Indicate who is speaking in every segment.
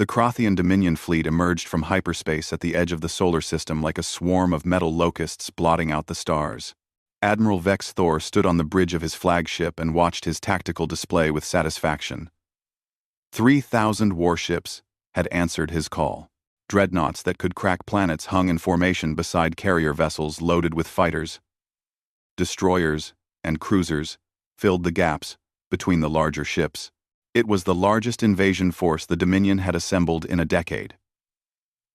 Speaker 1: The Crothian Dominion fleet emerged from hyperspace at the edge of the solar system like a swarm of metal locusts blotting out the stars. Admiral Vex Thor stood on the bridge of his flagship and watched his tactical display with satisfaction. 3,000 warships had answered his call. Dreadnoughts that could crack planets hung in formation beside carrier vessels loaded with fighters. Destroyers and cruisers filled the gaps between the larger ships. It was the largest invasion force the Dominion had assembled in a decade.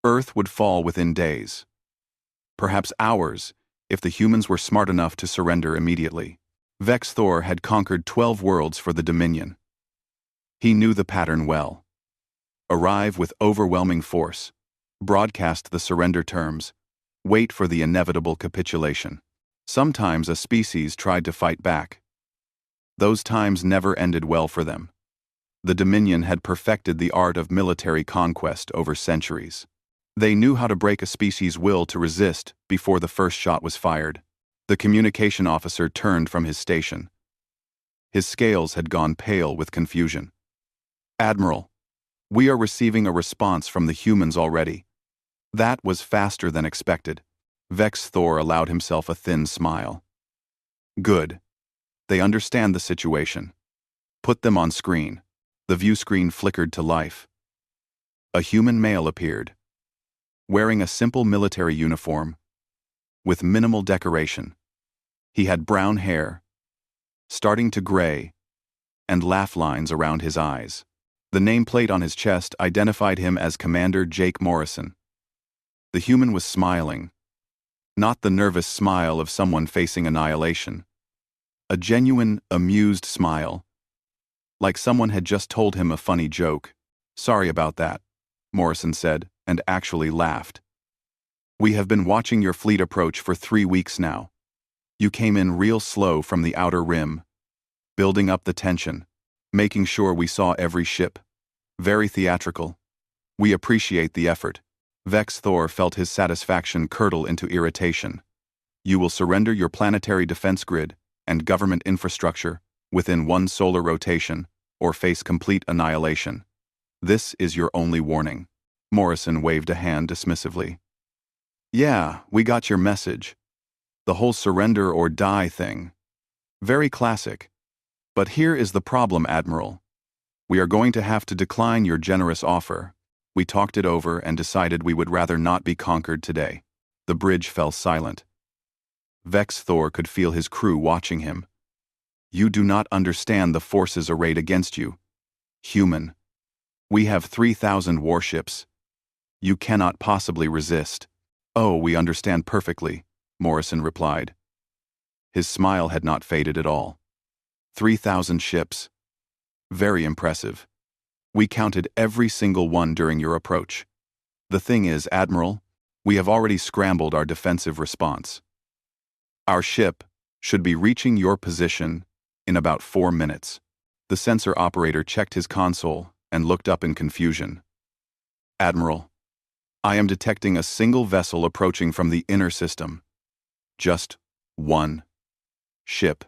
Speaker 1: Earth would fall within days, perhaps hours, if the humans were smart enough to surrender immediately. Vex Thor had conquered 12 worlds for the Dominion. He knew the pattern well. Arrive with overwhelming force, broadcast the surrender terms, wait for the inevitable capitulation. Sometimes a species tried to fight back. Those times never ended well for them. The Dominion had perfected the art of military conquest over centuries. They knew how to break a species' will to resist before the first shot was fired. The communication officer turned from his station. His scales had gone pale with confusion. "Admiral, we are receiving a response from the humans already." That was faster than expected. Vex Thor allowed himself a thin smile. "Good. They understand the situation. Put them on screen." The view screen flickered to life. A human male appeared, wearing a simple military uniform, with minimal decoration. He had brown hair, starting to gray, and laugh lines around his eyes. The nameplate on his chest identified him as Commander Jake Morrison. The human was smiling, not the nervous smile of someone facing annihilation. A genuine, amused smile, like someone had just told him a funny joke. "Sorry about that," Morrison said, and actually laughed. "We have been watching your fleet approach for 3 weeks now. You came in real slow from the outer rim, building up the tension, making sure we saw every ship. Very theatrical. We appreciate the effort." Vex Thor felt his satisfaction curdle into irritation. "You will surrender your planetary defense grid and government infrastructure within 1 solar rotation, or face complete annihilation. This is your only warning." Morrison waved a hand dismissively. "Yeah, we got your message. The whole surrender or die thing. Very classic. But here is the problem, Admiral. We are going to have to decline your generous offer. We talked it over and decided we would rather not be conquered today." The bridge fell silent. Vex Thor could feel his crew watching him. "You do not understand the forces arrayed against you. Human. We have 3,000 warships. You cannot possibly resist." "Oh, we understand perfectly," Morrison replied. His smile had not faded at all. 3,000 ships. Very impressive. We counted every single one during your approach. The thing is, Admiral, we have already scrambled our defensive response. Our ship should be reaching your position in about 4 minutes. The sensor operator checked his console and looked up in confusion. "Admiral, I am detecting a single vessel approaching from the inner system. Just one ship."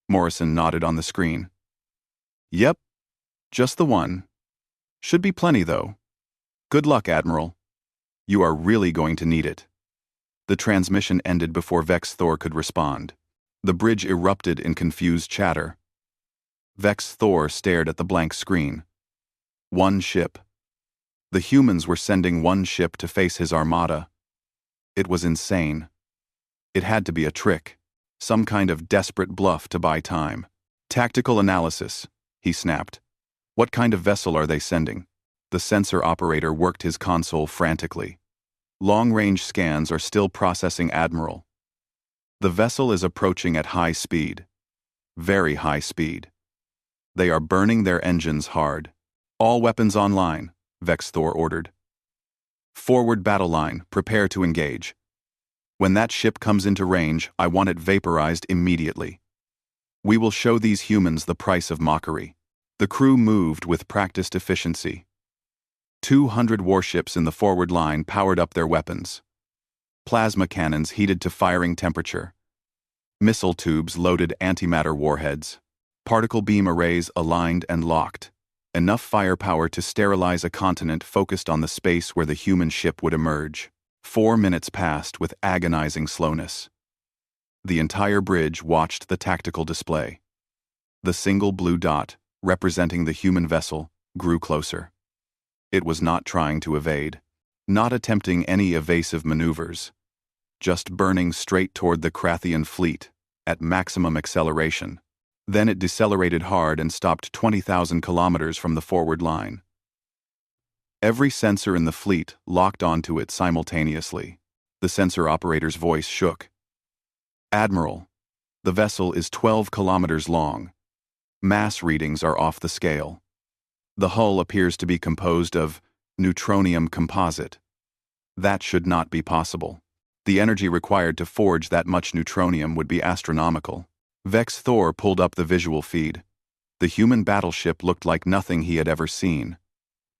Speaker 1: Morrison nodded on the screen. "Yep, just the one. Should be plenty, though. Good luck, Admiral. You are really going to need it." The transmission ended before Vex Thor could respond. The bridge erupted in confused chatter. Vex Thor stared at the blank screen. 1 ship. The humans were sending 1 ship to face his armada. It was insane. It had to be a trick, some kind of desperate bluff to buy time. "Tactical analysis," he snapped. "What kind of vessel are they sending?" The sensor operator worked his console frantically. "Long-range scans are still processing, Admiral. The vessel is approaching at high speed. Very high speed. They are burning their engines hard. All weapons online," Vex Thor ordered. "Forward battle line, prepare to engage. When that ship comes into range, I want it vaporized immediately. We will show these humans the price of mockery." The crew moved with practiced efficiency. 200 warships in the forward line powered up their weapons. Plasma cannons heated to firing temperature. Missile tubes loaded antimatter warheads. Particle beam arrays aligned and locked. Enough firepower to sterilize a continent focused on the space where the human ship would emerge. 4 minutes passed with agonizing slowness. The entire bridge watched the tactical display. The single blue dot, representing the human vessel, grew closer. It was not trying to evade, not attempting any evasive maneuvers, just burning straight toward the Krathian fleet, at maximum acceleration. Then it decelerated hard and stopped 20,000 kilometers from the forward line. Every sensor in the fleet locked onto it simultaneously. The sensor operator's voice shook. "Admiral, the vessel is 12 kilometers long. Mass readings are off the scale. The hull appears to be composed of neutronium composite. That should not be possible. The energy required to forge that much neutronium would be astronomical." Vex Thor pulled up the visual feed. The human battleship looked like nothing he had ever seen.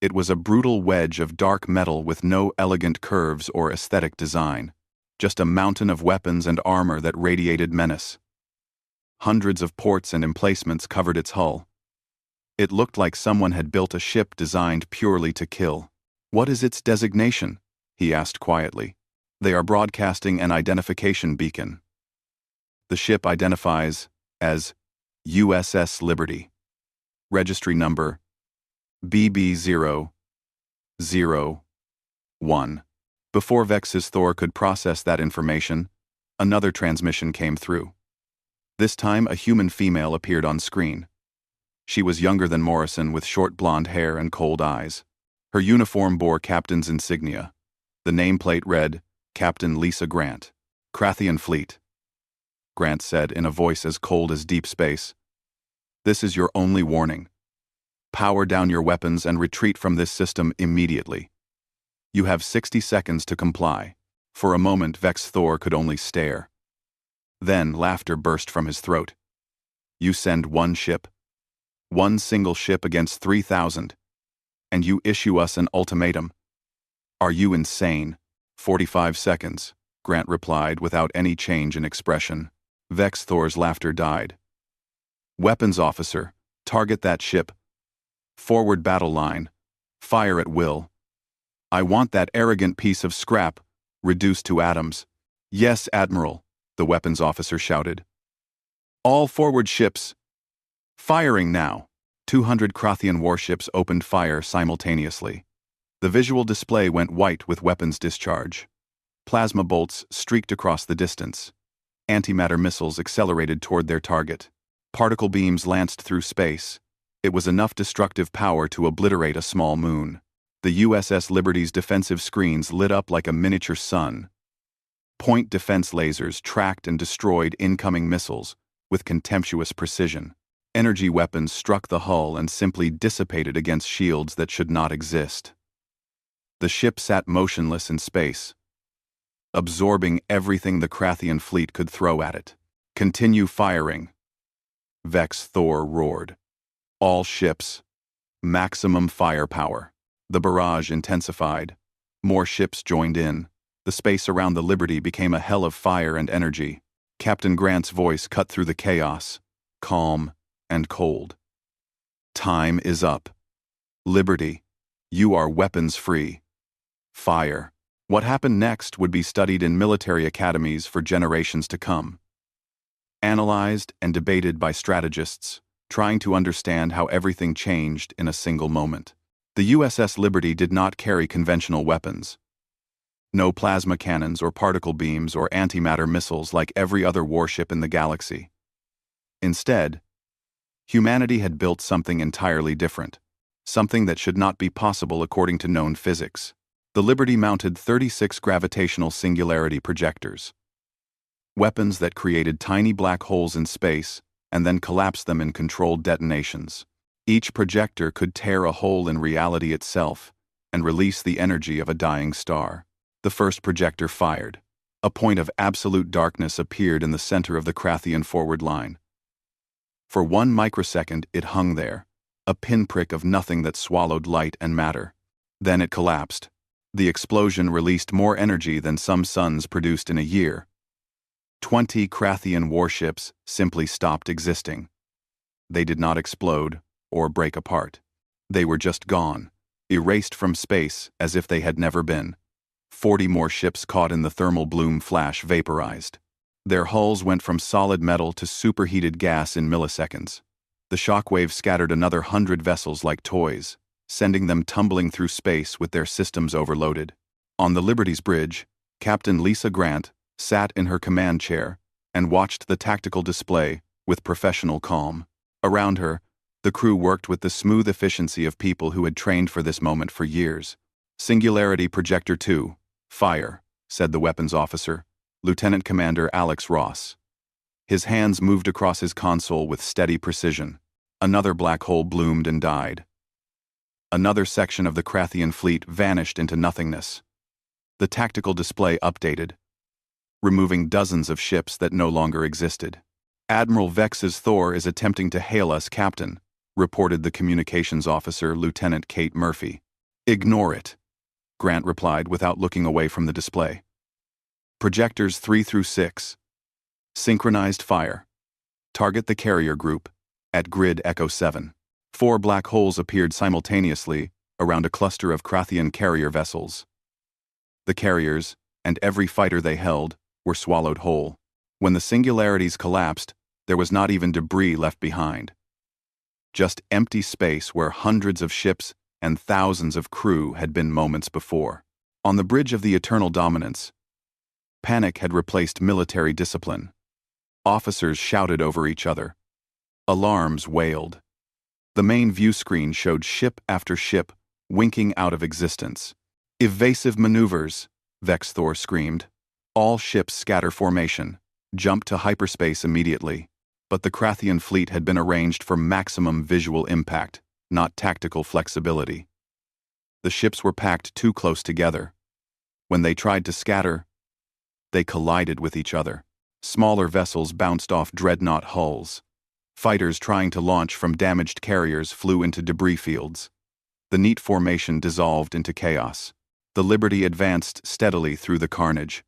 Speaker 1: It was a brutal wedge of dark metal with no elegant curves or aesthetic design, just a mountain of weapons and armor that radiated menace. Hundreds of ports and emplacements covered its hull. It looked like someone had built a ship designed purely to kill. "What is its designation?" he asked quietly. "They are broadcasting an identification beacon." The ship identifies as USS Liberty. Registry number BB001. Before Vex's Thor could process that information, another transmission came through. This time a human female appeared on screen. She was younger than Morrison with short blonde hair and cold eyes. Her uniform bore captain's insignia. The nameplate read, "Captain Lisa Grant, Krathian Fleet." Grant said in a voice as cold as deep space, "This is your only warning. Power down your weapons and retreat from this system immediately. You have 60 seconds to comply." For a moment Vex Thor could only stare. Then laughter burst from his throat. "You send one ship? One single ship against 3,000? And you issue us an ultimatum? Are you insane?" 45 seconds, Grant replied without any change in expression. Vex Thor's laughter died. "Weapons officer, target that ship. Forward battle line. Fire at will. I want that arrogant piece of scrap reduced to atoms." "Yes, Admiral," the weapons officer shouted. "All forward ships. Firing now." 200 Krathian warships opened fire simultaneously. The visual display went white with weapons discharge. Plasma bolts streaked across the distance. Antimatter missiles accelerated toward their target. Particle beams lanced through space. It was enough destructive power to obliterate a small moon. The USS Liberty's defensive screens lit up like a miniature sun. Point defense lasers tracked and destroyed incoming missiles with contemptuous precision. Energy weapons struck the hull and simply dissipated against shields that should not exist. The ship sat motionless in space, absorbing everything the Krathian fleet could throw at it. "Continue firing," Vex Thor roared. "All ships. Maximum firepower." The barrage intensified. More ships joined in. The space around the Liberty became a hell of fire and energy. Captain Grant's voice cut through the chaos, calm and cold. "Time is up. Liberty, you are weapons-free. Fire." What happened next would be studied in military academies for generations to come. Analyzed and debated by strategists, trying to understand how everything changed in a single moment. The USS Liberty did not carry conventional weapons. No plasma cannons or particle beams or antimatter missiles like every other warship in the galaxy. Instead, humanity had built something entirely different, something that should not be possible according to known physics. The Liberty mounted 36 gravitational singularity projectors, weapons that created tiny black holes in space and then collapsed them in controlled detonations. Each projector could tear a hole in reality itself and release the energy of a dying star. The first projector fired. A point of absolute darkness appeared in the center of the Krathian forward line. For 1 microsecond it hung there, a pinprick of nothing that swallowed light and matter. Then it collapsed. The explosion released more energy than some suns produced in a year. 20 Krathian warships simply stopped existing. They did not explode or break apart. They were just gone, erased from space as if they had never been. 40 more ships caught in the thermal bloom flash vaporized. Their hulls went from solid metal to superheated gas in milliseconds. The shockwave scattered another 100 vessels like toys, sending them tumbling through space with their systems overloaded. On the Liberty's bridge, Captain Lisa Grant sat in her command chair and watched the tactical display with professional calm. Around her, the crew worked with the smooth efficiency of people who had trained for this moment for years. "Singularity Projector 2, fire," said the weapons officer, Lieutenant Commander Alex Ross. His hands moved across his console with steady precision. Another black hole bloomed and died. Another section of the Krathian fleet vanished into nothingness. The tactical display updated, removing dozens of ships that no longer existed. "Admiral Vex's Thor is attempting to hail us, Captain," reported the communications officer, Lieutenant Kate Murphy. "Ignore it," Grant replied without looking away from the display. "Projectors 3 through 6. Synchronized fire. Target the carrier group at grid Echo 7. 4 black holes appeared simultaneously around a cluster of Krathian carrier vessels. The carriers, and every fighter they held, were swallowed whole. When the singularities collapsed, there was not even debris left behind. Just empty space where hundreds of ships and thousands of crew had been moments before. On the bridge of the Eternal Dominance, panic had replaced military discipline. Officers shouted over each other. Alarms wailed. The main view screen showed ship after ship winking out of existence. "Evasive maneuvers," Vex Thor screamed. "All ships scatter formation. Jump to hyperspace immediately." But the Krathian fleet had been arranged for maximum visual impact, not tactical flexibility. The ships were packed too close together. When they tried to scatter, they collided with each other. Smaller vessels bounced off dreadnought hulls. Fighters trying to launch from damaged carriers flew into debris fields. The neat formation dissolved into chaos. The Liberty advanced steadily through the carnage,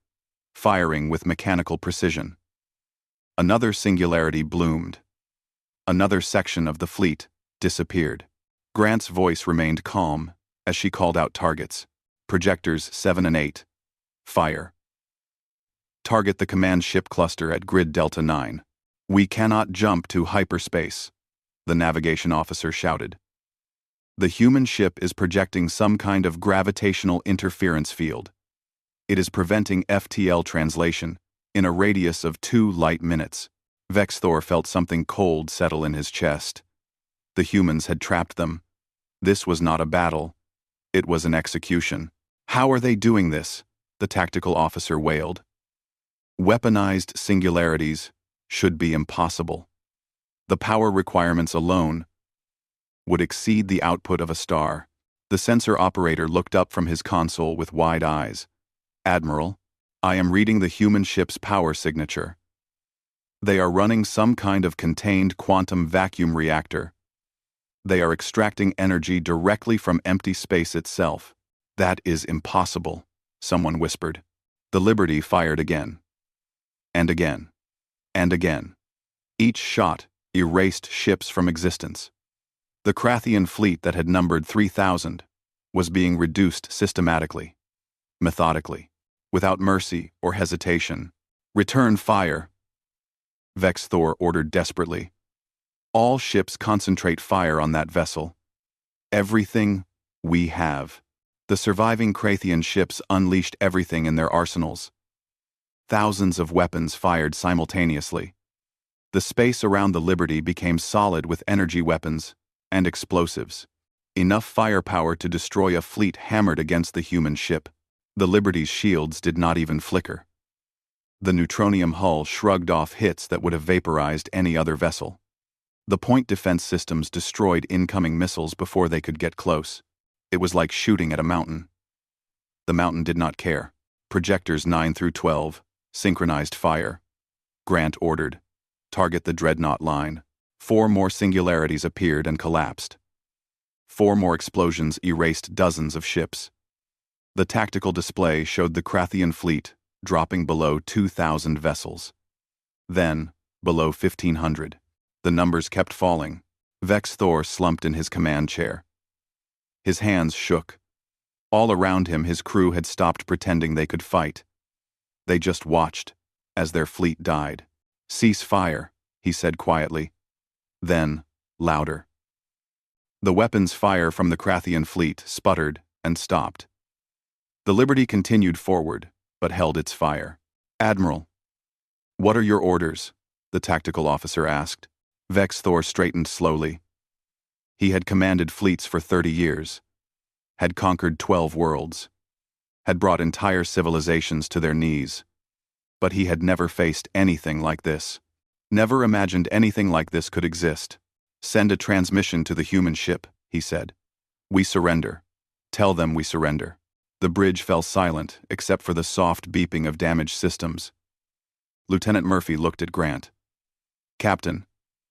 Speaker 1: firing with mechanical precision. Another singularity bloomed. Another section of the fleet disappeared. Grant's voice remained calm as she called out targets. "Projectors 7 and 8. Fire. Target the command ship cluster at grid Delta 9. We cannot jump to hyperspace," the navigation officer shouted. "The human ship is projecting some kind of gravitational interference field. It is preventing FTL translation in a radius of 2 light minutes." Vex Thor felt something cold settle in his chest. The humans had trapped them. This was not a battle. It was an execution. "How are they doing this?" the tactical officer wailed. "Weaponized singularities should be impossible. The power requirements alone would exceed the output of a star." The sensor operator looked up from his console with wide eyes. "Admiral, I am reading the human ship's power signature. They are running some kind of contained quantum vacuum reactor. They are extracting energy directly from empty space itself." "That is impossible," someone whispered. The Liberty fired again. And again. And again. Each shot erased ships from existence. The Krathian fleet that had numbered 3,000 was being reduced systematically, methodically, without mercy or hesitation. "Return fire," Vex Thor ordered desperately. "All ships concentrate fire on that vessel. Everything we have." The surviving Krathian ships unleashed everything in their arsenals. Thousands of weapons fired simultaneously. The space around the Liberty became solid with energy weapons and explosives. Enough firepower to destroy a fleet hammered against the human ship. The Liberty's shields did not even flicker. The neutronium hull shrugged off hits that would have vaporized any other vessel. The point defense systems destroyed incoming missiles before they could get close. It was like shooting at a mountain. The mountain did not care. "Projectors 9 through 12, synchronized fire," Grant ordered. "Target the dreadnought line." 4 more singularities appeared and collapsed. 4 more explosions erased dozens of ships. The tactical display showed the Krathian fleet dropping below 2,000 vessels. Then, below 1,500. The numbers kept falling. Vex Thor slumped in his command chair. His hands shook. All around him, his crew had stopped pretending they could fight. They just watched, as their fleet died. "Cease fire," he said quietly. Then, louder. The weapons fire from the Krathian fleet sputtered and stopped. The Liberty continued forward, but held its fire. "Admiral, what are your orders?" the tactical officer asked. Vex Thor straightened slowly. He had commanded fleets for 30 years, had conquered 12 worlds, had brought entire civilizations to their knees. But he had never faced anything like this. Never imagined anything like this could exist. "Send a transmission to the human ship," he said. "We surrender. Tell them we surrender." The bridge fell silent, except for the soft beeping of damaged systems. Lieutenant Murphy looked at Grant. "Captain,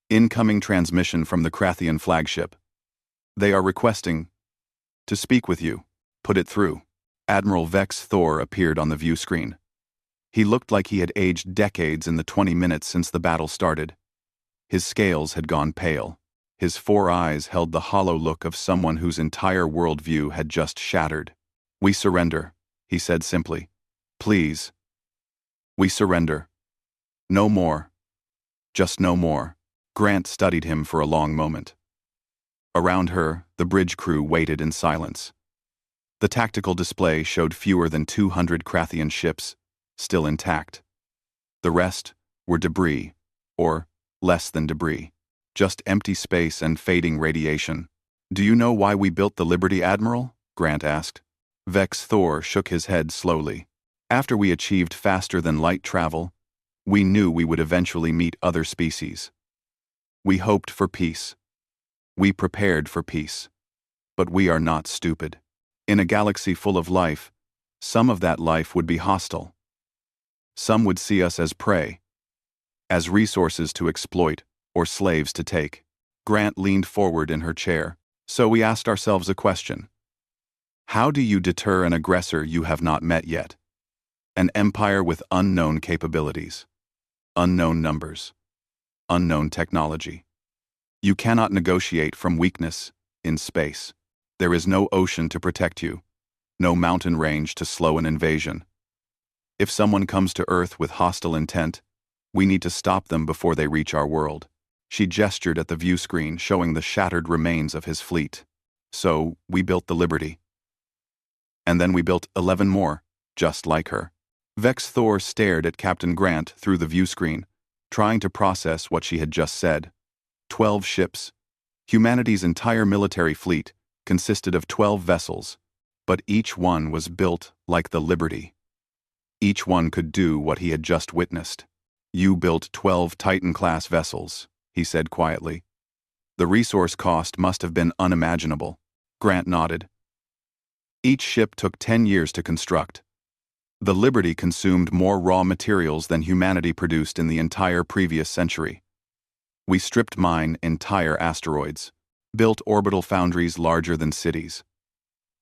Speaker 1: incoming transmission from the Krathian flagship. They are requesting to speak with you. Put it through." Admiral Vex Thor appeared on the view screen. He looked like he had aged decades in the 20 minutes since the battle started. His scales had gone pale. His 4 eyes held the hollow look of someone whose entire worldview had just shattered. "We surrender," he said simply. "Please. We surrender. No more. Just no more." Grant studied him for a long moment. Around her, the bridge crew waited in silence. The tactical display showed fewer than 200 Krathian ships, still intact. The rest were debris, or less than debris. Just empty space and fading radiation. "Do you know why we built the Liberty, Admiral?" Grant asked. Vex Thor shook his head slowly. "After we achieved faster-than-light travel, we knew we would eventually meet other species. We hoped for peace. We prepared for peace. But we are not stupid. In a galaxy full of life, some of that life would be hostile. Some would see us as prey, as resources to exploit or slaves to take." Grant leaned forward in her chair. "So we asked ourselves a question. How do you deter an aggressor you have not met yet? An empire with unknown capabilities, unknown numbers, unknown technology. You cannot negotiate from weakness in space. There is no ocean to protect you, no mountain range to slow an invasion. If someone comes to Earth with hostile intent, we need to stop them before they reach our world." She gestured at the view screen showing the shattered remains of his fleet. "So, we built the Liberty. And then we built 11 more, just like her." Vex Thor stared at Captain Grant through the view screen, trying to process what she had just said. 12 ships. Humanity's entire military fleet consisted of 12 vessels, but each one was built like the Liberty. Each one could do what he had just witnessed. "You built 12 Titan-class vessels," he said quietly. "The resource cost must have been unimaginable." Grant nodded. "Each ship took 10 years to construct. The Liberty consumed more raw materials than humanity produced in the entire previous century. We strip mine entire asteroids, built orbital foundries larger than cities,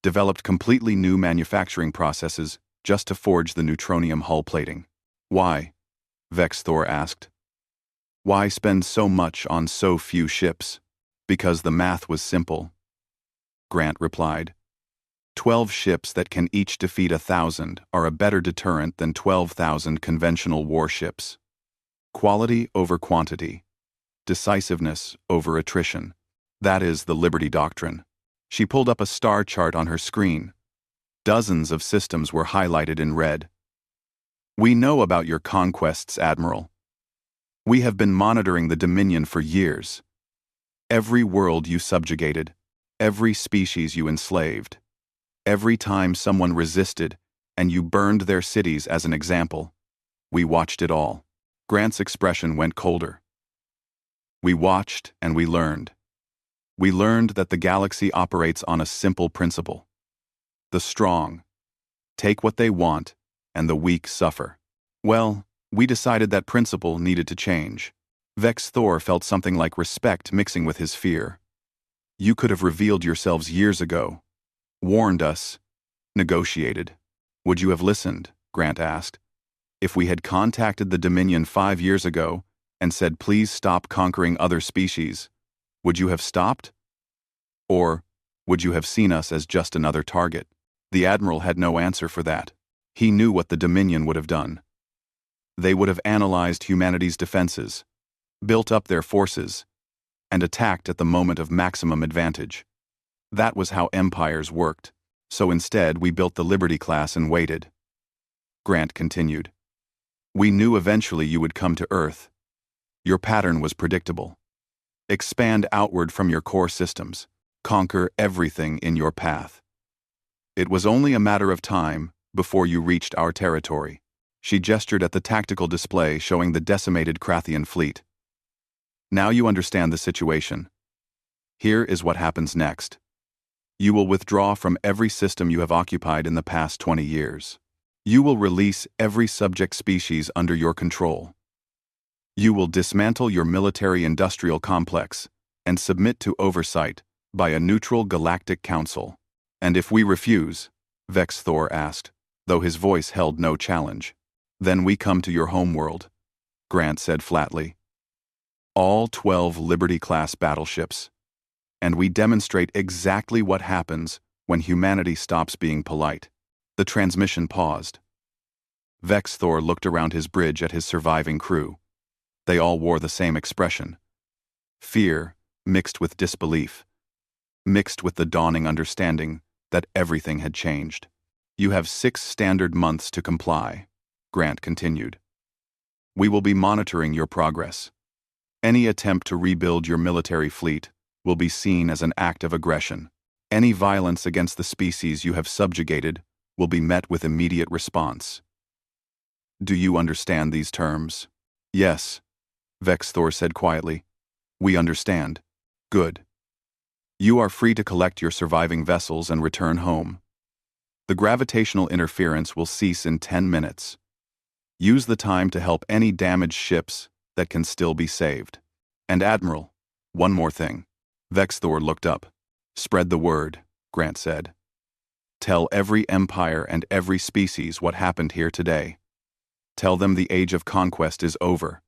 Speaker 1: developed completely new manufacturing processes just to forge the neutronium hull plating." "Why?" Vex Thor asked. "Why spend so much on so few ships?" "Because the math was simple," Grant replied. 12 ships that can each defeat 1,000 are a better deterrent than 12,000 conventional warships. Quality over quantity. Decisiveness over attrition. That is the Liberty Doctrine. She pulled up a star chart on her screen. Dozens of systems were highlighted in red. "We know about your conquests, Admiral. We have been monitoring the Dominion for years. Every world you subjugated, every species you enslaved, every time someone resisted and you burned their cities as an example. We watched it all." Grant's expression went colder. "We watched and we learned. We learned that the galaxy operates on a simple principle. The strong take what they want and the weak suffer. Well, we decided that principle needed to change." Vex Thor felt something like respect mixing with his fear. "You could have revealed yourselves years ago, warned us, negotiated. Would you have listened?" Grant asked. "If we had contacted the Dominion 5 years ago and said please stop conquering other species, would you have stopped? Or Would you have seen us as just another target? The Admiral had no answer for that. He knew what the Dominion would have done. They would have analyzed humanity's defenses, built up their forces, and attacked at the moment of maximum advantage. That was how empires worked. So instead, we built the Liberty class and waited. Grant continued. We knew eventually you would come to Earth. Your pattern was predictable. Expand outward from your core systems. Conquer everything in your path. It was only a matter of time before you reached our territory. She gestured at the tactical display showing the decimated Krathian fleet. Now you understand the situation. Here is what happens next. You will withdraw from every system you have occupied in the past 20 years. You will release every subject species under your control. You will dismantle your military-industrial complex and submit to oversight by a neutral galactic council. And if we refuse, Vex Thor asked, though his voice held no challenge, then we come to your homeworld, Grant said flatly. All 12 Liberty-class battleships. And we demonstrate exactly what happens when humanity stops being polite. The transmission paused. Vex Thor looked around his bridge at his surviving crew. They all wore the same expression. Fear mixed with disbelief, mixed with the dawning understanding that everything had changed. You have 6 standard months to comply, Grant continued. We will be monitoring your progress. Any attempt to rebuild your military fleet will be seen as an act of aggression. Any violence against the species you have subjugated will be met with immediate response. Do you understand these terms? Yes, Vex Thor said quietly. We understand. Good. You are free to collect your surviving vessels and return home. The gravitational interference will cease in 10 minutes. Use the time to help any damaged ships that can still be saved. And Admiral, one more thing. Vex Thor looked up. Spread the word, Grant said. Tell every empire and every species what happened here today. Tell them the age of conquest is over.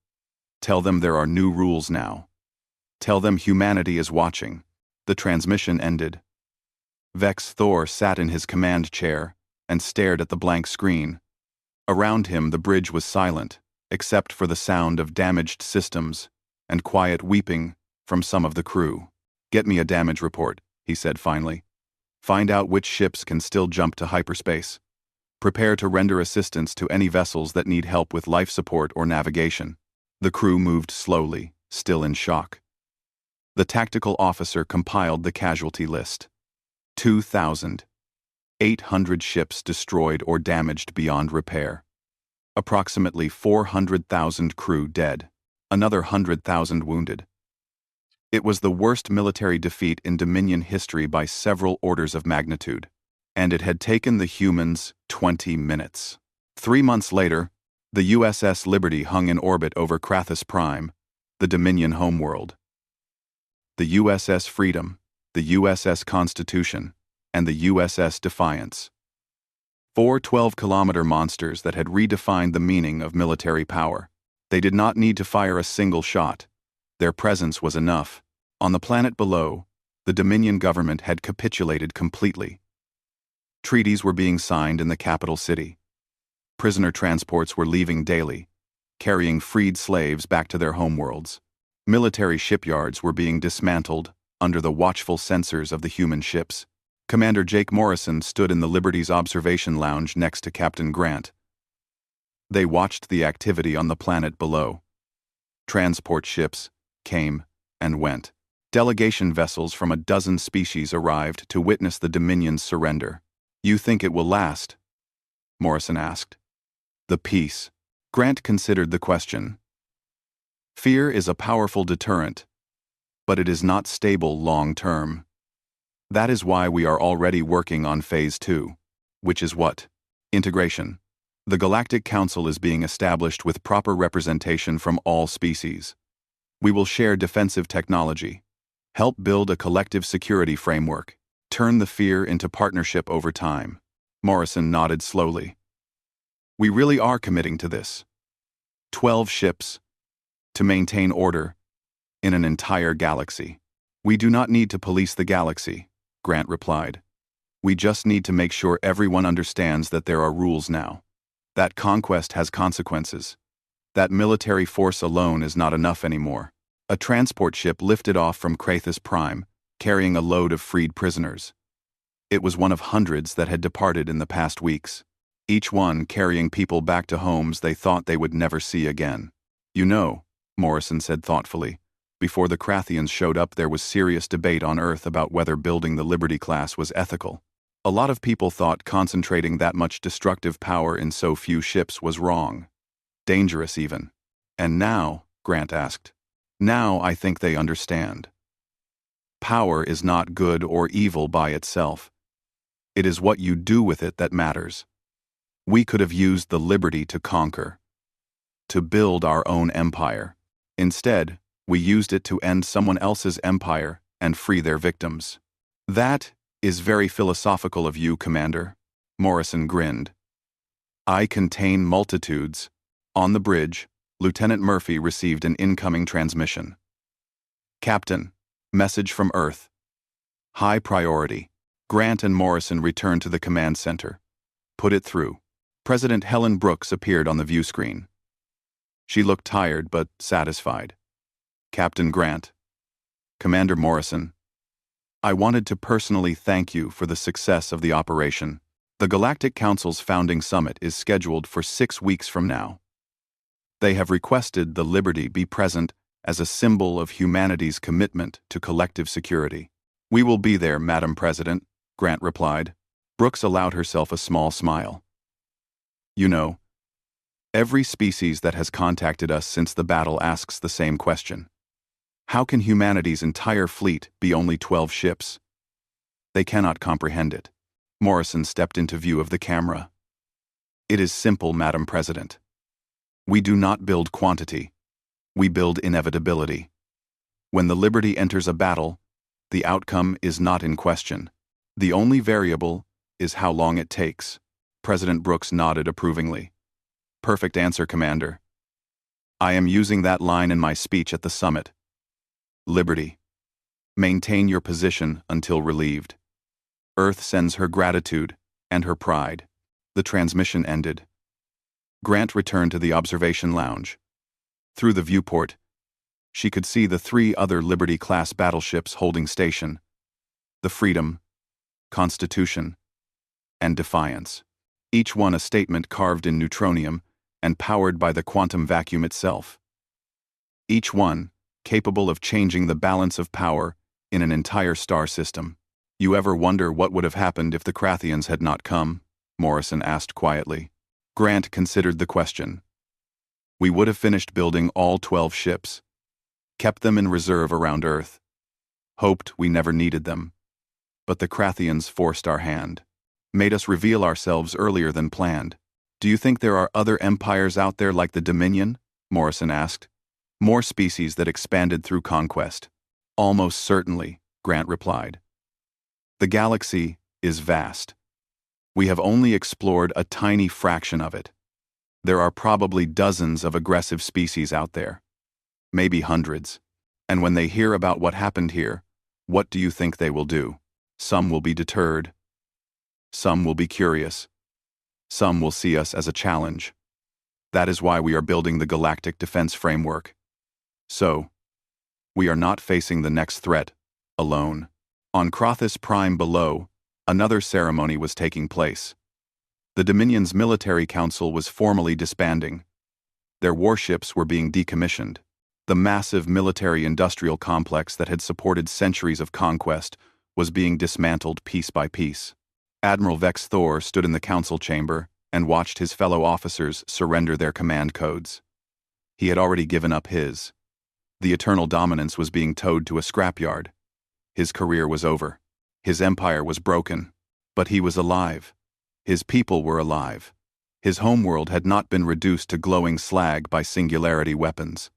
Speaker 1: Tell them there are new rules now. Tell them humanity is watching. The transmission ended. Vex Thor sat in his command chair and stared at the blank screen. Around him the bridge was silent, except for the sound of damaged systems and quiet weeping from some of the crew. Get me a damage report, he said finally. Find out which ships can still jump to hyperspace. Prepare to render assistance to any vessels that need help with life support or navigation. The crew moved slowly, still in shock. The tactical officer compiled the casualty list. 2,800 ships destroyed or damaged beyond repair. Approximately 400,000 crew dead. Another 100,000 wounded. It was the worst military defeat in Dominion history by several orders of magnitude. And it had taken the humans 20 minutes. 3 months later, the USS Liberty hung in orbit over Krathus Prime, the Dominion homeworld. The USS Freedom, the USS Constitution, and the USS Defiance. 4 12-kilometer monsters that had redefined the meaning of military power. They did not need to fire a single shot. Their presence was enough. On the planet below, the Dominion government had capitulated completely. Treaties were being signed in the capital city. Prisoner transports were leaving daily, carrying freed slaves back to their homeworlds. Military shipyards were being dismantled under the watchful censors of the human ships. Commander Jake Morrison stood in the Liberty's observation lounge next to Captain Grant. They watched the activity on the planet below. Transport ships came and went. Delegation vessels from a dozen species arrived to witness the Dominion's surrender. You think it will last? Morrison asked. The peace. Grant considered the question. Fear is a powerful deterrent, but it is not stable long-term. That is why we are already working on Phase 2, which is what? Integration. The Galactic Council is being established with proper representation from all species. We will share defensive technology, help build a collective security framework, turn the fear into partnership over time. Morrison nodded slowly. We really are committing to this. 12 ships to maintain order in an entire galaxy. We do not need to police the galaxy. Grant replied. We just need to make sure everyone understands that there are rules now. That conquest has consequences. That military force alone is not enough anymore. A transport ship lifted off from Krathus Prime, carrying a load of freed prisoners. It was one of hundreds that had departed in the past weeks, each one carrying people back to homes they thought they would never see again. You know, Morrison said thoughtfully, before the Krathians showed up there was serious debate on Earth about whether building the Liberty class was ethical. A lot of people thought concentrating that much destructive power in so few ships was wrong. Dangerous even. And now, Grant asked, now I think they understand. Power is not good or evil by itself. It is what you do with it that matters. We could have used the Liberty to conquer, to build our own empire. Instead, we used it to end someone else's empire and free their victims. That is very philosophical of you, Commander. Morrison grinned. I contain multitudes. On the bridge, Lieutenant Murphy received an incoming transmission. Captain, message from Earth. High priority. Grant and Morrison returned to the command center. Put it through. President Helen Brooks appeared on the view screen. She looked tired but satisfied. Captain Grant. Commander Morrison. I wanted to personally thank you for the success of the operation. The Galactic Council's founding summit is scheduled for 6 weeks from now. They have requested the Liberty be present as a symbol of humanity's commitment to collective security. We will be there, Madam President, Grant replied. Brooks allowed herself a small smile. You know, every species that has contacted us since the battle asks the same question. How can humanity's entire fleet be only 12 ships? They cannot comprehend it. Morrison stepped into view of the camera. It is simple, Madam President. We do not build quantity. We build inevitability. When the Liberty enters a battle, the outcome is not in question. The only variable is how long it takes. President Brooks nodded approvingly. Perfect answer, Commander. I am using that line in my speech at the summit. Liberty. Maintain your position until relieved. Earth sends her gratitude and her pride. The transmission ended. Grant returned to the observation lounge. Through the viewport, she could see the 3 other Liberty-class battleships holding station: the Freedom, Constitution, and Defiance. Each one a statement carved in neutronium and powered by the quantum vacuum itself. Each one capable of changing the balance of power in an entire star system. You ever wonder what would have happened if the Krathians had not come? Morrison asked quietly. Grant considered the question. We would have finished building all 12 ships, kept them in reserve around Earth, hoped we never needed them. But the Krathians forced our hand, made us reveal ourselves earlier than planned. Do you think there are other empires out there like the Dominion? Morrison asked. More species that expanded through conquest. Almost certainly, Grant replied. The galaxy is vast. We have only explored a tiny fraction of it. There are probably dozens of aggressive species out there. Maybe hundreds. And when they hear about what happened here, what do you think they will do? Some will be deterred. Some will be curious. Some will see us as a challenge. That is why we are building the Galactic Defense Framework. So, we are not facing the next threat alone. On Krathus Prime below, another ceremony was taking place. The Dominion's military council was formally disbanding. Their warships were being decommissioned. The massive military-industrial complex that had supported centuries of conquest was being dismantled piece by piece. Admiral Vex Thor stood in the council chamber and watched his fellow officers surrender their command codes. He had already given up his. The Eternal Dominance was being towed to a scrapyard. His career was over. His empire was broken. But he was alive. His people were alive. His homeworld had not been reduced to glowing slag by singularity weapons.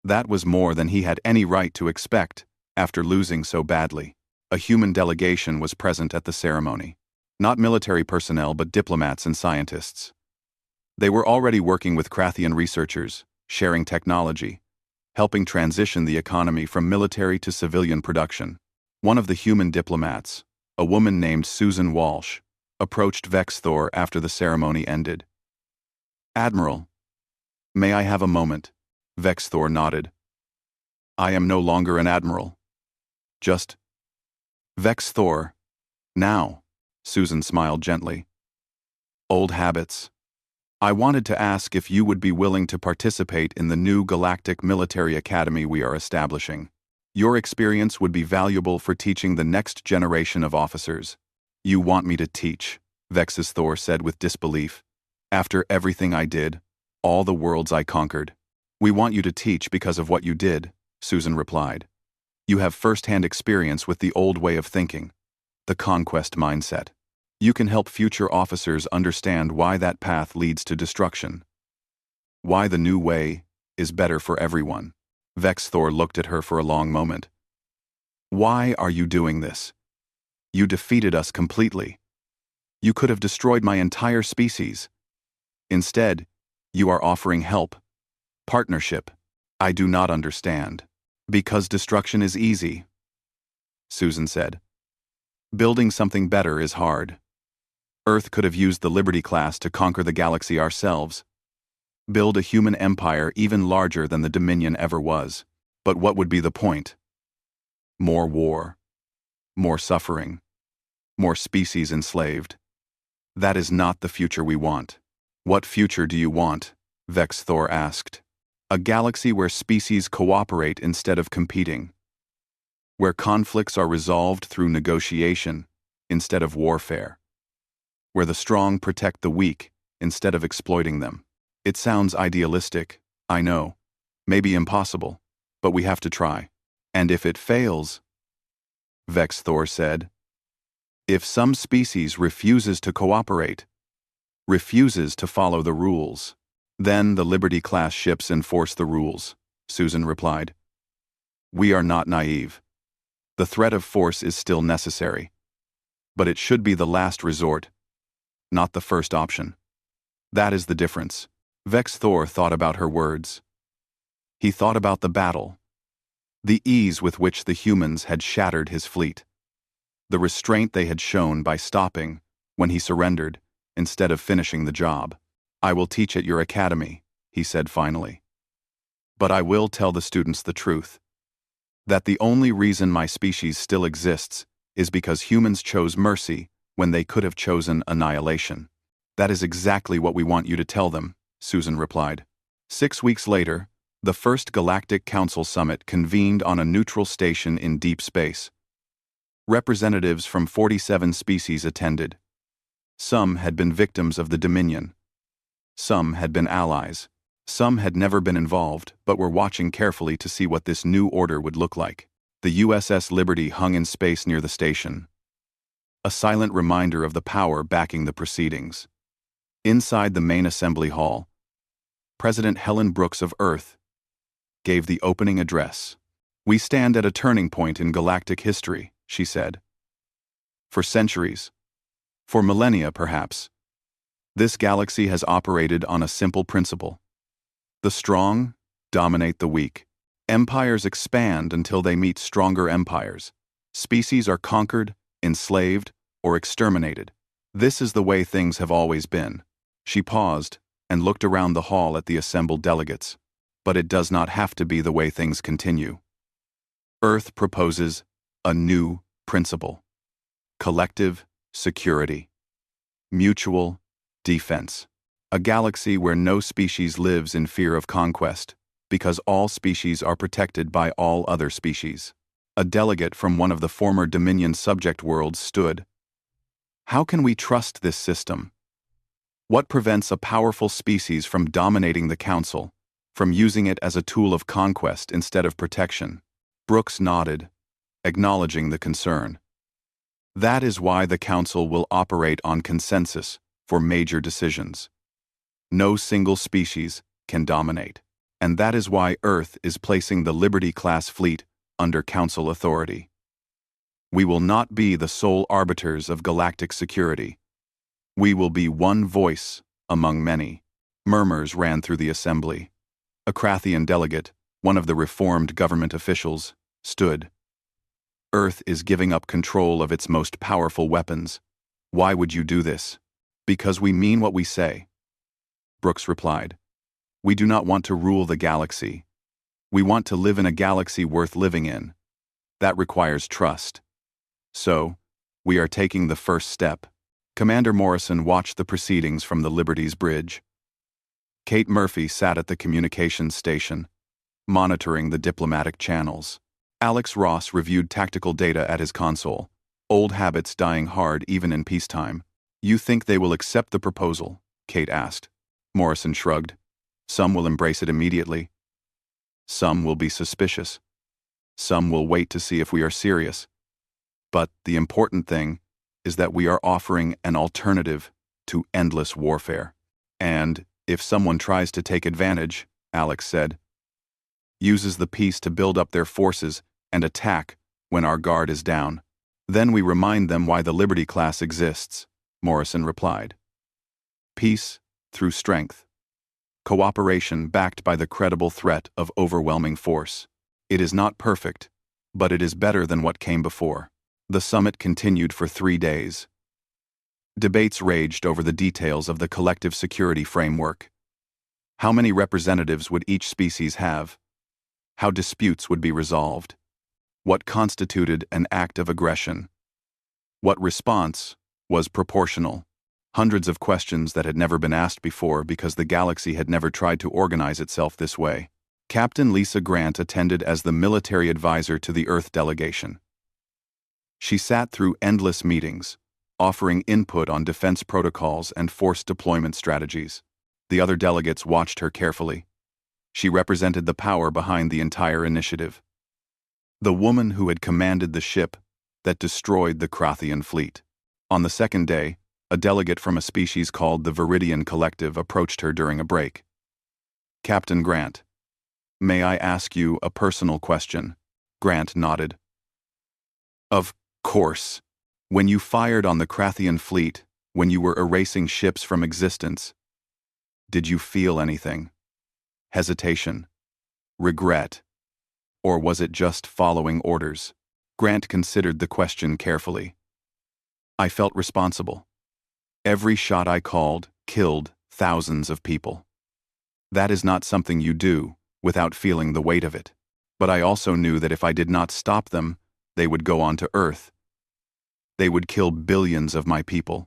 Speaker 1: That was more than he had any right to expect after losing so badly. A human delegation was present at the ceremony. Not military personnel, but diplomats and scientists. They were already working with Krathian researchers, sharing technology, helping transition the economy from military to civilian production. One of the human diplomats, a woman named Susan Walsh, approached Vex Thor after the ceremony ended. "Admiral, may I have a moment?" Vex Thor nodded. "I am no longer an admiral. Just Vex Thor. Now," Susan smiled gently. "Old habits. I wanted to ask if you would be willing to participate in the new Galactic Military Academy we are establishing. Your experience would be valuable for teaching the next generation of officers." "You want me to teach?" Vex's Thor said with disbelief. "After everything I did, all the worlds I conquered." "We want you to teach because of what you did," Susan replied. "You have first-hand experience with the old way of thinking, the conquest mindset. You can help future officers understand why that path leads to destruction. Why the new way is better for everyone." Vex Thor looked at her for a long moment. "Why are you doing this? You defeated us completely. You could have destroyed my entire species. Instead, you are offering help. Partnership. I do not understand." "Because destruction is easy," Susan said. "Building something better is hard. Earth could have used the Liberty class to conquer the galaxy ourselves. Build a human empire even larger than the Dominion ever was. But what would be the point? More war. More suffering. More species enslaved. That is not the future we want." "What future do you want?" Vex Thor asked. "A galaxy where species cooperate instead of competing. Where conflicts are resolved through negotiation instead of warfare. Where the strong protect the weak instead of exploiting them." "It sounds idealistic, I know. Maybe impossible, but we have to try. And if it fails," Vex Thor said, "if some species refuses to cooperate, refuses to follow the rules, then the Liberty class ships enforce the rules," Susan replied. "We are not naive. The threat of force is still necessary. But it should be the last resort, not the first option. That is the difference." Vex Thor thought about her words. He thought about the battle, the ease with which the humans had shattered his fleet, the restraint they had shown by stopping when he surrendered instead of finishing the job. "I will teach at your academy," he said finally. "But I will tell the students the truth. That the only reason my species still exists is because humans chose mercy when they could have chosen annihilation." "That is exactly what we want you to tell them," Susan replied. 6 weeks later, the first Galactic Council Summit convened on a neutral station in deep space. Representatives from 47 species attended. Some had been victims of the Dominion. Some had been allies. Some had never been involved, but were watching carefully to see what this new order would look like. The USS Liberty hung in space near the station, a silent reminder of the power backing the proceedings. Inside the main assembly hall, President Helen Brooks of Earth gave the opening address. "We stand at a turning point in galactic history," she said. "For centuries, for millennia perhaps, this galaxy has operated on a simple principle. The strong dominate the weak. Empires expand until they meet stronger empires. Species are conquered, enslaved, or exterminated. This is the way things have always been." She paused and looked around the hall at the assembled delegates. "But it does not have to be the way things continue. Earth proposes a new principle. Collective security. Mutual defense. A galaxy where no species lives in fear of conquest, because all species are protected by all other species." A delegate from one of the former Dominion subject worlds stood. "How can we trust this system? What prevents a powerful species from dominating the Council, from using it as a tool of conquest instead of protection?" Brooks nodded, acknowledging the concern. "That is why the Council will operate on consensus for major decisions. No single species can dominate. And that is why Earth is placing the Liberty-class fleet under Council authority. We will not be the sole arbiters of galactic security. We will be one voice among many." Murmurs ran through the assembly. A Krathian delegate, one of the reformed government officials, stood. Earth is giving up control of its most powerful weapons. Why would you do this? Because we mean what we say. Brooks replied. We do not want to rule the galaxy. We want to live in a galaxy worth living in. That requires trust. So, we are taking the first step. Commander Morrison watched the proceedings from the Liberty's bridge. Kate Murphy sat at the communications station, monitoring the diplomatic channels. Alex Ross reviewed tactical data at his console, old habits dying hard even in peacetime. You think they will accept the proposal? Kate asked. Morrison shrugged. Some will embrace it immediately. Some will be suspicious. Some will wait to see if we are serious. But the important thing is that we are offering an alternative to endless warfare. And if someone tries to take advantage, Alex said, uses the peace to build up their forces and attack when our guard is down, then we remind them why the Liberty class exists, Morrison replied. Peace through strength. Cooperation backed by the credible threat of overwhelming force. It is not perfect, but it is better than what came before. The summit continued for 3 days. Debates raged over the details of the collective security framework. How many representatives would each species have? How disputes would be resolved? What constituted an act of aggression? What response was proportional? Hundreds of questions that had never been asked before because the galaxy had never tried to organize itself this way. Captain Lisa Grant attended as the military advisor to the Earth delegation. She sat through endless meetings, offering input on defense protocols and force deployment strategies. The other delegates watched her carefully. She represented the power behind the entire initiative. The woman who had commanded the ship that destroyed the Krathian fleet. On the second day, a delegate from a species called the Viridian Collective approached her during a break. Captain Grant, may I ask you a personal question? Grant nodded. Of course. When you fired on the Krathian fleet, when you were erasing ships from existence, did you feel anything? Hesitation? Regret? Or was it just following orders? Grant considered the question carefully. I felt responsible. Every shot I called killed thousands of people. That is not something you do without feeling the weight of it. But I also knew that if I did not stop them, they would go on to Earth. They would kill billions of my people.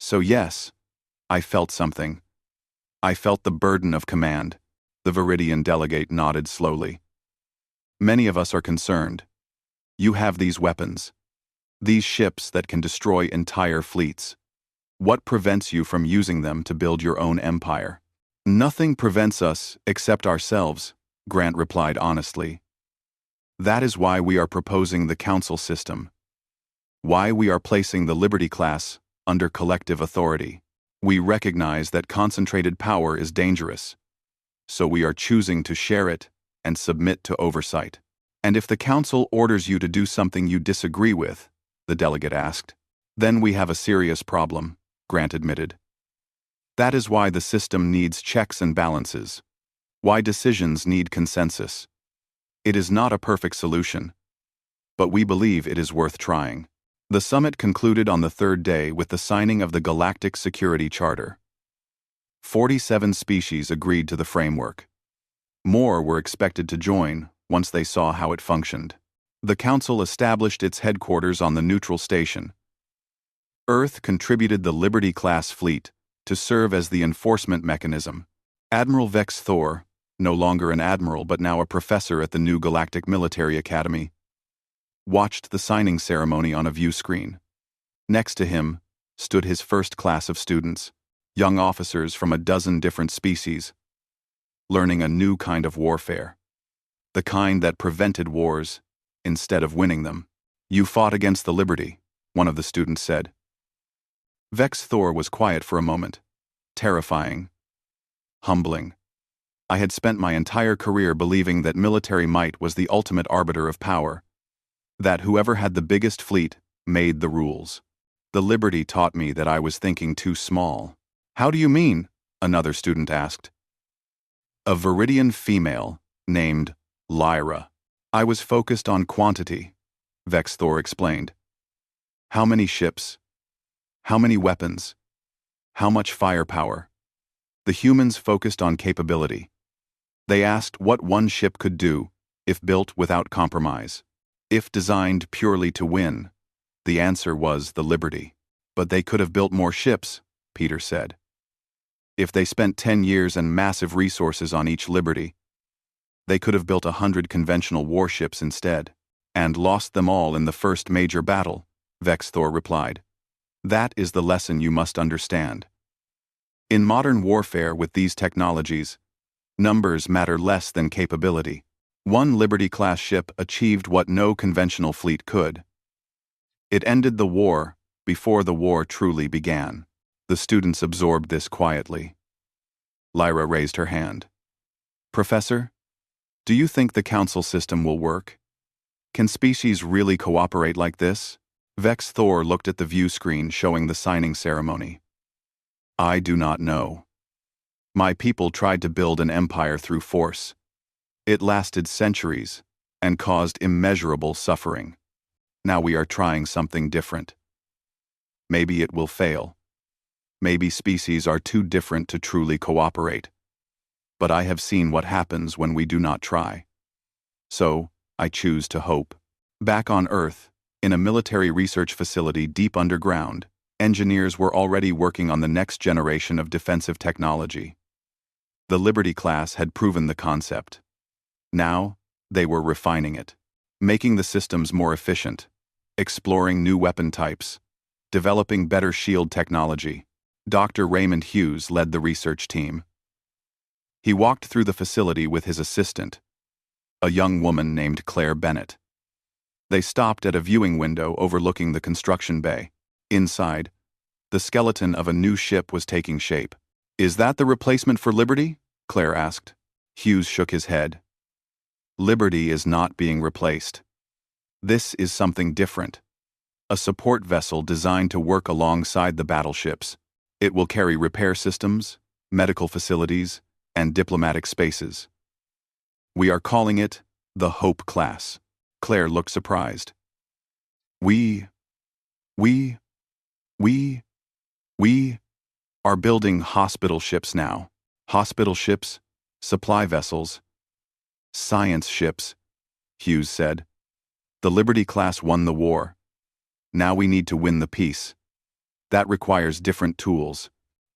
Speaker 1: So yes, I felt something. I felt the burden of command. The Viridian delegate nodded slowly. Many of us are concerned. You have these weapons. These ships that can destroy entire fleets. What prevents you from using them to build your own empire? Nothing prevents us except ourselves, Grant replied honestly. That is why we are proposing the council system. Why we are placing the Liberty class under collective authority. We recognize that concentrated power is dangerous, so we are choosing to share it and submit to oversight. And if the council orders you to do something you disagree with, the delegate asked, then we have a serious problem, Grant admitted. That is why the system needs checks and balances. Why decisions need consensus. It is not a perfect solution, but we believe it is worth trying. The summit concluded on the third day with the signing of the Galactic Security Charter. 47 species agreed to the framework. More were expected to join once they saw how it functioned. The Council established its headquarters on the neutral station. Earth contributed the Liberty-class fleet to serve as the enforcement mechanism. Admiral Vex Thor, no longer an admiral but now a professor at the new Galactic Military Academy, watched the signing ceremony on a view screen. Next to him stood his first class of students, young officers from a dozen different species, learning a new kind of warfare. The kind that prevented wars instead of winning them. You fought against the Liberty, one of the students said. Vex Thor was quiet for a moment. Terrifying. Humbling. I had spent my entire career believing that military might was the ultimate arbiter of power, that whoever had the biggest fleet made the rules. The Liberty taught me that I was thinking too small. How do you mean? Another student asked. A Viridian female named Lyra. I was focused on quantity, Vex Thor explained. How many ships? How many weapons? How much firepower? The humans focused on capability. They asked what one ship could do, if built without compromise. If designed purely to win, the answer was the Liberty. But they could have built more ships, Peter said. If they spent 10 years and massive resources on each Liberty, they could have built 100 conventional warships instead, and lost them all in the first major battle, Vex Thor replied. That is the lesson you must understand. In modern warfare with these technologies, numbers matter less than capability. One Liberty-class ship achieved what no conventional fleet could. It ended the war before the war truly began. The students absorbed this quietly. Lyra raised her hand. Professor, do you think the council system will work? Can species really cooperate like this? Vex Thor looked at the view screen showing the signing ceremony. I do not know. My people tried to build an empire through force. It lasted centuries and caused immeasurable suffering. Now we are trying something different. Maybe it will fail. Maybe species are too different to truly cooperate. But I have seen what happens when we do not try. So, I choose to hope. Back on Earth, in a military research facility deep underground, engineers were already working on the next generation of defensive technology. The Liberty class had proven the concept. Now, they were refining it, making the systems more efficient, exploring new weapon types, developing better shield technology. Dr. Raymond Hughes led the research team. He walked through the facility with his assistant, a young woman named Claire Bennett. They stopped at a viewing window overlooking the construction bay. Inside, the skeleton of a new ship was taking shape. Is that the replacement for Liberty? Claire asked. Hughes shook his head. Liberty is not being replaced. This is something different. A support vessel designed to work alongside the battleships. It will carry repair systems, medical facilities, and diplomatic spaces. We are calling it the Hope class. Claire looked surprised. We are building hospital ships now. Hospital ships, supply vessels, science ships, Hughes said. The Liberty class won the war. Now we need to win the peace. That requires different tools.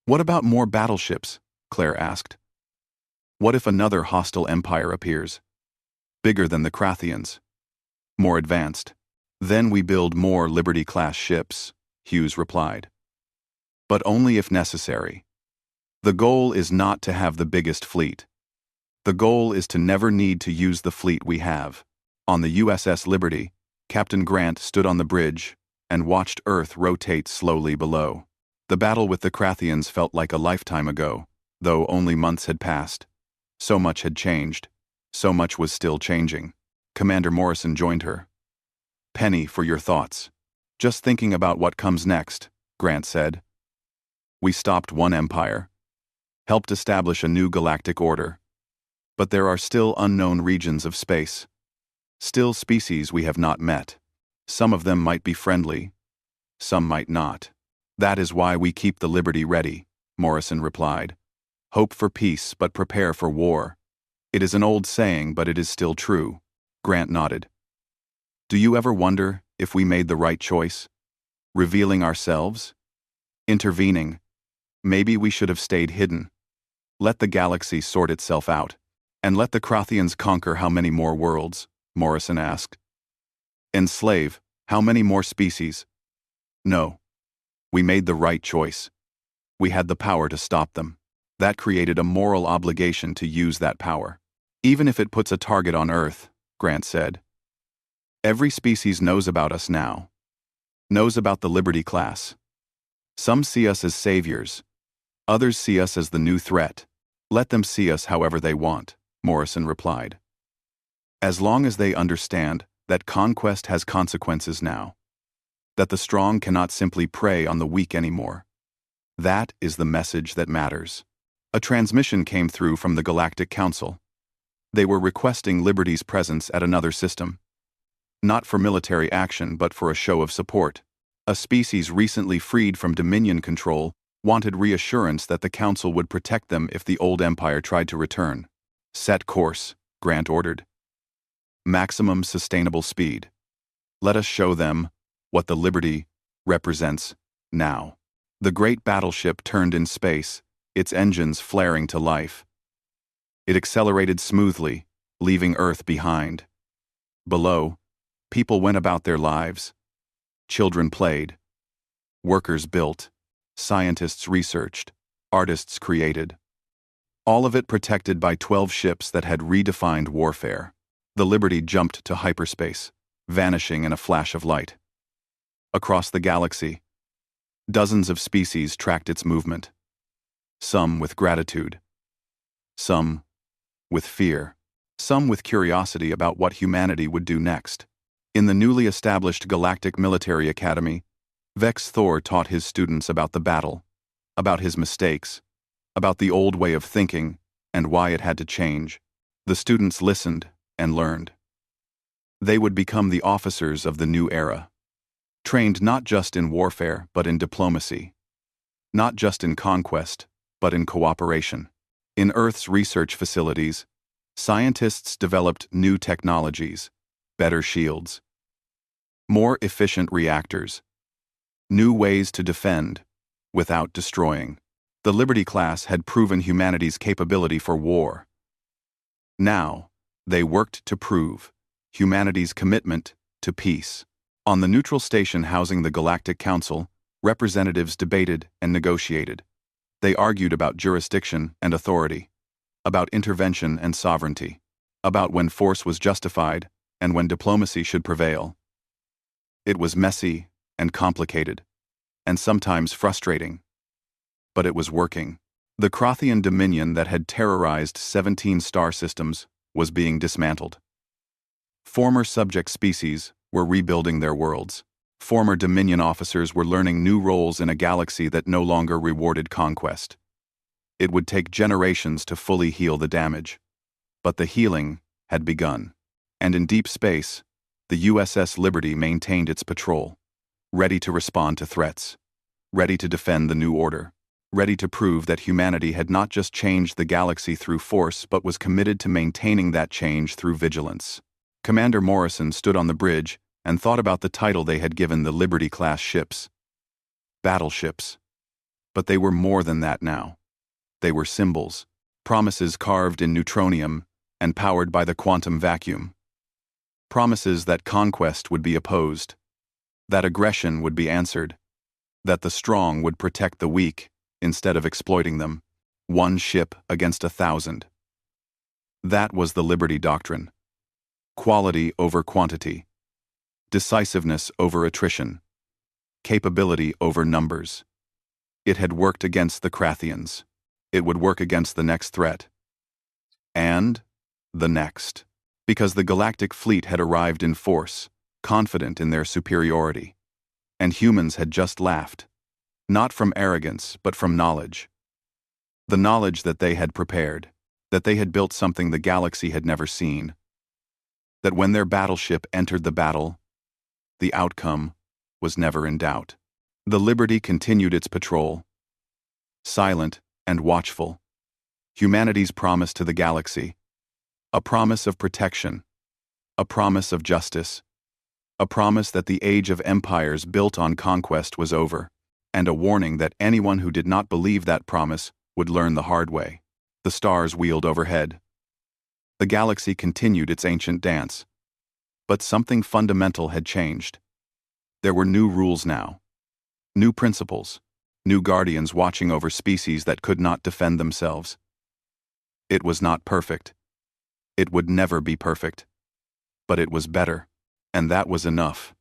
Speaker 1: What about more battleships? Claire asked. What if another hostile empire appears? Bigger than the Krathians. More advanced. Then we build more Liberty-class ships, Hughes replied. But only if necessary. The goal is not to have the biggest fleet. The goal is to never need to use the fleet we have. On the USS Liberty, Captain Grant stood on the bridge and watched Earth rotate slowly below. The battle with the Krathians felt like a lifetime ago, though only months had passed. So much had changed. So much was still changing. Commander Morrison joined her. Penny, for your thoughts. Just thinking about what comes next, Grant said. We stopped one empire, helped establish a new galactic order. But there are still unknown regions of space. Still species we have not met. Some of them might be friendly, some might not. That is why we keep the Liberty ready, Morrison replied. Hope for peace, but prepare for war. It is an old saying, but it is still true. Grant nodded. Do you ever wonder if we made the right choice? Revealing ourselves? Intervening? Maybe we should have stayed hidden. Let the galaxy sort itself out. And let the Krathians conquer how many more worlds? Morrison asked. Enslave how many more species? No. We made the right choice. We had the power to stop them. That created a moral obligation to use that power. Even if it puts a target on Earth, Grant said. Every species knows about us now. Knows about the Liberty class. Some see us as saviors. Others see us as the new threat. Let them see us however they want, Morrison replied. As long as they understand that conquest has consequences now. That the strong cannot simply prey on the weak anymore. That is the message that matters. A transmission came through from the Galactic Council. They were requesting Liberty's presence at another system. Not for military action but for a show of support. A species recently freed from Dominion control wanted reassurance that the Council would protect them if the old empire tried to return. Set course, Grant ordered. Maximum sustainable speed. Let us show them what the Liberty represents now. The great battleship turned in space, its engines flaring to life. It accelerated smoothly, leaving Earth behind. Below, people went about their lives. Children played. Workers built. Scientists researched. Artists created. All of it protected by 12 ships that had redefined warfare. The Liberty jumped to hyperspace, vanishing in a flash of light. Across the galaxy, dozens of species tracked its movement. Some with gratitude. Some with fear. Some with curiosity about what humanity would do next. In the newly established Galactic Military Academy, Vex Thor taught his students about the battle, about his mistakes, about the old way of thinking, and why it had to change. The students listened and learned. They would become the officers of the new era, trained not just in warfare but in diplomacy, not just in conquest but in cooperation. In Earth's research facilities, scientists developed new technologies, better shields, more efficient reactors, new ways to defend without destroying. The Liberty class had proven humanity's capability for war. Now, they worked to prove humanity's commitment to peace. On the neutral station housing the Galactic Council, representatives debated and negotiated. They argued about jurisdiction and authority, about intervention and sovereignty, about when force was justified and when diplomacy should prevail. It was messy and complicated, and sometimes frustrating. But it was working. The Crothian Dominion that had terrorized 17 star systems was being dismantled. Former subject species were rebuilding their worlds. Former Dominion officers were learning new roles in a galaxy that no longer rewarded conquest. It would take generations to fully heal the damage. But the healing had begun. And in deep space, the USS Liberty maintained its patrol, ready to respond to threats, ready to defend the new order, ready to prove that humanity had not just changed the galaxy through force but was committed to maintaining that change through vigilance. Commander Morrison stood on the bridge and thought about the title they had given the Liberty-class ships. Battleships. But they were more than that now. They were symbols, promises carved in neutronium and powered by the quantum vacuum. Promises that conquest would be opposed, that aggression would be answered, that the strong would protect the weak instead of exploiting them, one ship against 1,000. That was the Liberty doctrine. Quality over quantity. Decisiveness over attrition. Capability over numbers. It had worked against the Krathians. It would work against the next threat. And the next. Because the galactic fleet had arrived in force, confident in their superiority. And humans had just laughed. Not from arrogance, but from knowledge. The knowledge that they had prepared, that they had built something the galaxy had never seen. That when their battleship entered the battle, the outcome was never in doubt. The Liberty continued its patrol, silent and watchful. Humanity's promise to the galaxy. A promise of protection. A promise of justice. A promise that the age of empires built on conquest was over. And a warning that anyone who did not believe that promise would learn the hard way. The stars wheeled overhead. The galaxy continued its ancient dance. But something fundamental had changed. There were new rules now. New principles. New guardians watching over species that could not defend themselves. It was not perfect. It would never be perfect. But it was better. And that was enough.